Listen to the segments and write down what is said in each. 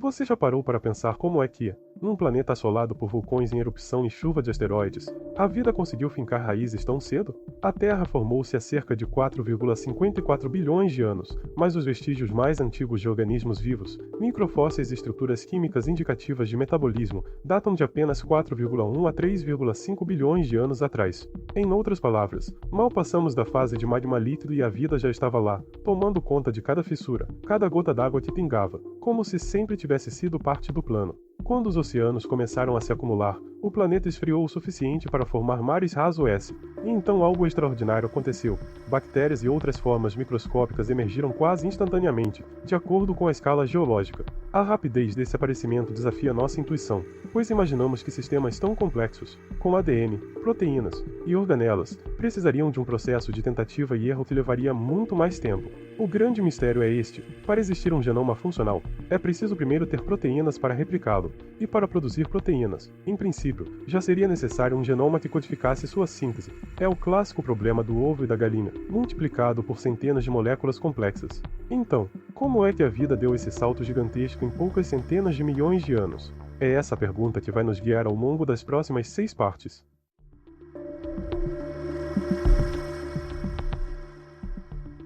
Você já parou para pensar como é que, num planeta assolado por vulcões em erupção e chuva de asteroides, a vida conseguiu fincar raízes tão cedo? A Terra formou-se há cerca de 4,54 bilhões de anos, mas os vestígios mais antigos de organismos vivos, microfósseis e estruturas químicas indicativas de metabolismo, datam de apenas 4,1 a 3,5 bilhões de anos atrás. Em outras palavras, mal passamos da fase de magma líquido e a vida já estava lá, tomando conta de cada fissura, cada gota d'água que pingava, como se sempre tivesse sido parte do plano. Quando os oceanos começaram a se acumular, o planeta esfriou o suficiente para formar mares raso-S, e então algo extraordinário aconteceu. Bactérias e outras formas microscópicas emergiram quase instantaneamente, de acordo com a escala geológica. A rapidez desse aparecimento desafia nossa intuição, pois imaginamos que sistemas tão complexos, como ADN, proteínas e organelas, precisariam de um processo de tentativa e erro que levaria muito mais tempo. O grande mistério é este: para existir um genoma funcional, é preciso primeiro ter proteínas para replicá-lo, e para produzir proteínas, em princípio, já seria necessário um genoma que codificasse sua síntese. É o clássico problema do ovo e da galinha, multiplicado por centenas de moléculas complexas. Então, como é que a vida deu esse salto gigantesco em poucas centenas de milhões de anos? É essa a pergunta que vai nos guiar ao longo das próximas 6 partes.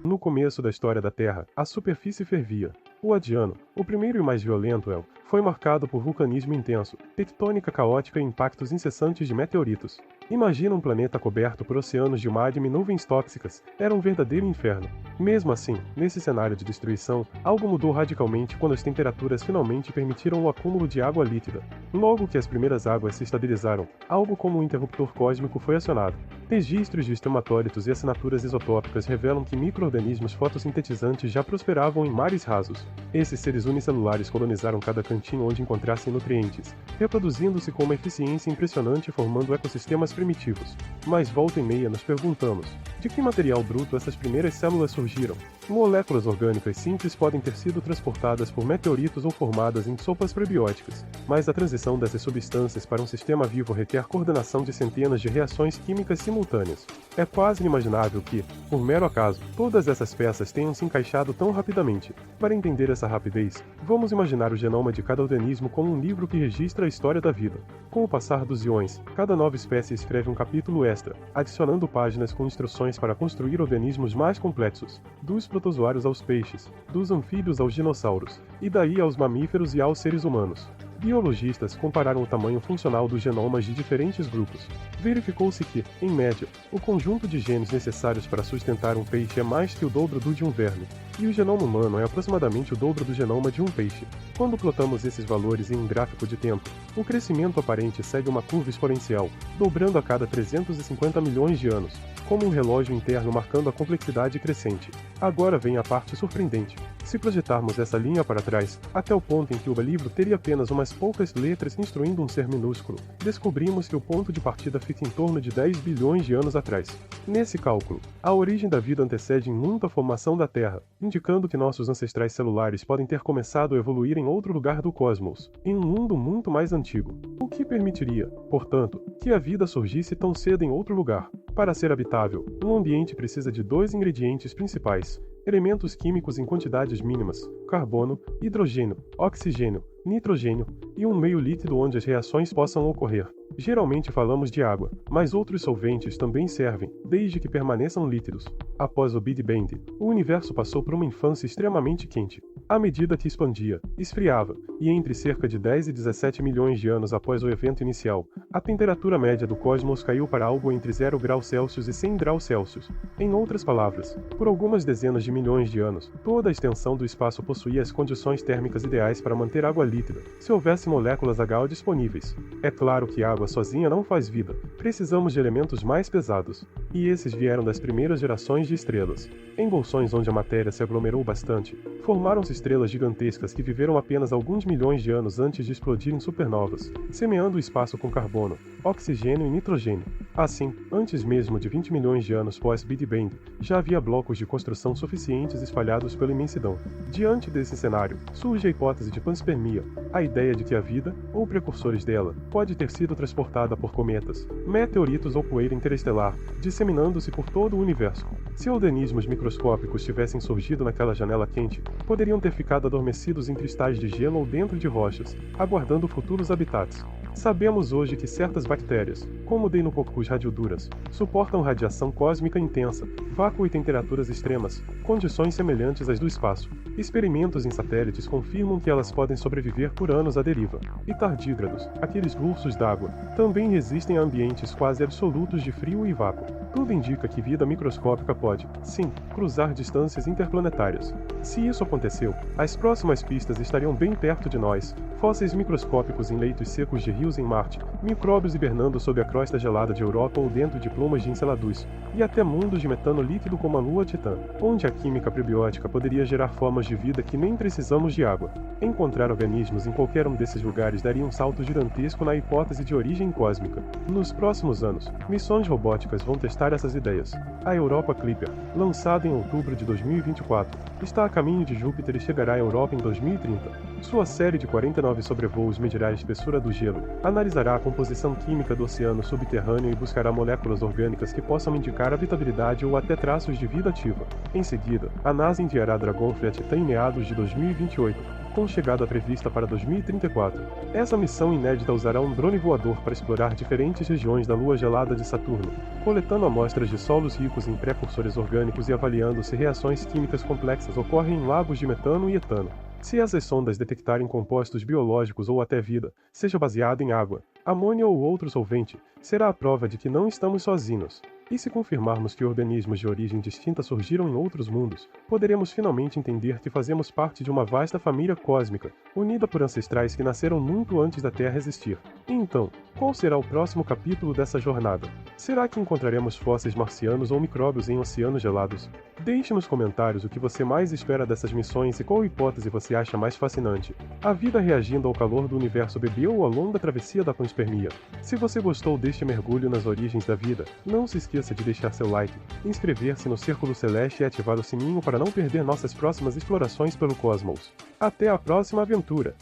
No começo da história da Terra, a superfície fervia. O Adiano, o primeiro e mais violento, foi marcado por vulcanismo intenso, tectônica caótica e impactos incessantes de meteoritos. Imagina um planeta coberto por oceanos de magma e nuvens tóxicas. Era um verdadeiro inferno. Mesmo assim, nesse cenário de destruição, algo mudou radicalmente quando as temperaturas finalmente permitiram o acúmulo de água líquida. Logo que as primeiras águas se estabilizaram, algo como um interruptor cósmico foi acionado. Registros de estamatólitos e assinaturas isotópicas revelam que micro-organismos fotossintetizantes já prosperavam em mares rasos. Esses seres unicelulares colonizaram cada cantinho onde encontrassem nutrientes, reproduzindo-se com uma eficiência impressionante e formando ecossistemas primitivos. Mas volta e meia nos perguntamos: de que material bruto essas primeiras células surgiram? Moléculas orgânicas simples podem ter sido transportadas por meteoritos ou formadas em sopas prebióticas, mas a transição dessas substâncias para um sistema vivo requer coordenação de centenas de reações químicas simultâneas. É quase inimaginável que, por mero acaso, todas essas peças tenham se encaixado tão rapidamente. Para entender essa rapidez, vamos imaginar o genoma de cada organismo como um livro que registra a história da vida. Com o passar dos íons, cada nova espécie escreve um capítulo extra, adicionando páginas com instruções para construir organismos mais complexos, dos protozoários aos peixes, dos anfíbios aos dinossauros, e daí aos mamíferos e aos seres humanos. Biologistas compararam o tamanho funcional dos genomas de diferentes grupos. Verificou-se que, em média, o conjunto de genes necessários para sustentar um peixe é mais que o dobro do de um verme, e o genoma humano é aproximadamente o dobro do genoma de um peixe. Quando plotamos esses valores em um gráfico de tempo, o crescimento aparente segue uma curva exponencial, dobrando a cada 350 milhões de anos, como um relógio interno marcando a complexidade crescente. Agora vem a parte surpreendente. Se projetarmos essa linha para trás, até o ponto em que o livro teria apenas umas poucas letras instruindo um ser minúsculo, descobrimos que o ponto de partida fica em torno de 10 bilhões de anos atrás. Nesse cálculo, a origem da vida antecede em muito a formação da Terra, indicando que nossos ancestrais celulares podem ter começado a evoluir em outro lugar do cosmos, em um mundo muito mais antigo. O que permitiria, portanto, que a vida surgisse tão cedo em outro lugar? Para ser habitável, um ambiente precisa de 2 ingredientes principais: elementos químicos em quantidades mínimas, carbono, hidrogênio, oxigênio, nitrogênio, e um meio líquido onde as reações possam ocorrer. Geralmente falamos de água, mas outros solventes também servem, desde que permaneçam líquidos. Após o Big Bang, o universo passou por uma infância extremamente quente. À medida que expandia, esfriava, e entre cerca de 10 e 17 milhões de anos após o evento inicial, a temperatura média do cosmos caiu para algo entre 0 graus Celsius e 100 graus Celsius. Em outras palavras, por algumas dezenas de milhões de anos, toda a extensão do espaço possuía as condições térmicas ideais para manter água líquida, se houvesse moléculas HO disponíveis. É claro que a água sozinha não faz vida, precisamos de elementos mais pesados, e esses vieram das primeiras gerações de estrelas. Em bolsões onde a matéria se aglomerou bastante, formaram-se estrelas gigantescas que viveram apenas alguns milhões de anos antes de explodir em supernovas, semeando o espaço com carbono, oxigênio e nitrogênio. Assim, antes mesmo de 20 milhões de anos pós-Big Bang, já havia blocos de construção suficientes espalhados pela imensidão. Diante desse cenário, surge a hipótese de panspermia, a ideia de que a vida, ou precursores dela, pode ter sido transportada por cometas, meteoritos ou poeira interestelar, disseminando-se por todo o universo. Se organismos microscópicos tivessem surgido naquela janela quente, poderiam ter ficado adormecidos em cristais de gelo ou dentro de rochas, aguardando futuros habitats. Sabemos hoje que certas bactérias, como Deinococcus radioduras, suportam radiação cósmica intensa, vácuo e temperaturas extremas, condições semelhantes às do espaço. Experimentos em satélites confirmam que elas podem sobreviver por anos à deriva. E tardígrados, aqueles ursos d'água, também resistem a ambientes quase absolutos de frio e vácuo. Tudo indica que vida microscópica pode, sim, cruzar distâncias interplanetárias. Se isso aconteceu, as próximas pistas estariam bem perto de nós. Fósseis microscópicos em leitos secos de rios em Marte, micróbios hibernando sob a crosta gelada de Europa ou dentro de plumas de Enceladus, e até mundos de metano líquido como a Lua Titã, onde a química prebiótica poderia gerar formas de vida que nem precisamos de água. Encontrar organismos em qualquer um desses lugares daria um salto gigantesco na hipótese de origem cósmica. Nos próximos anos, missões robóticas vão testar essas ideias. A Europa Clipper, lançada em outubro de 2024, está a caminho de Júpiter e chegará à Europa em 2030. Sua série de 49 sobrevoos medirá a espessura do gelo, analisará a composição química do oceano subterrâneo e buscará moléculas orgânicas que possam indicar habitabilidade ou até traços de vida ativa. Em seguida, a NASA enviará Dragonfly a Titã em meados de 2028, com chegada prevista para 2034. Essa missão inédita usará um drone voador para explorar diferentes regiões da lua gelada de Saturno, coletando amostras de solos ricos em precursores orgânicos e avaliando se reações químicas complexas ocorrem em lagos de metano e etano. Se essas sondas detectarem compostos biológicos ou até vida, seja baseada em água, amônia ou outro solvente, será a prova de que não estamos sozinhos. E se confirmarmos que organismos de origem distinta surgiram em outros mundos, poderemos finalmente entender que fazemos parte de uma vasta família cósmica, unida por ancestrais que nasceram muito antes da Terra existir. E então, qual será o próximo capítulo dessa jornada? Será que encontraremos fósseis marcianos ou micróbios em oceanos gelados? Deixe nos comentários o que você mais espera dessas missões e qual hipótese você acha mais fascinante. A vida reagindo ao calor do universo bebeu ou a longa travessia da panspermia? Se você gostou deste mergulho nas origens da vida, não se esqueça de deixar seu like, inscrever-se no Círculo Celeste e ativar o sininho para não perder nossas próximas explorações pelo cosmos. Até a próxima aventura!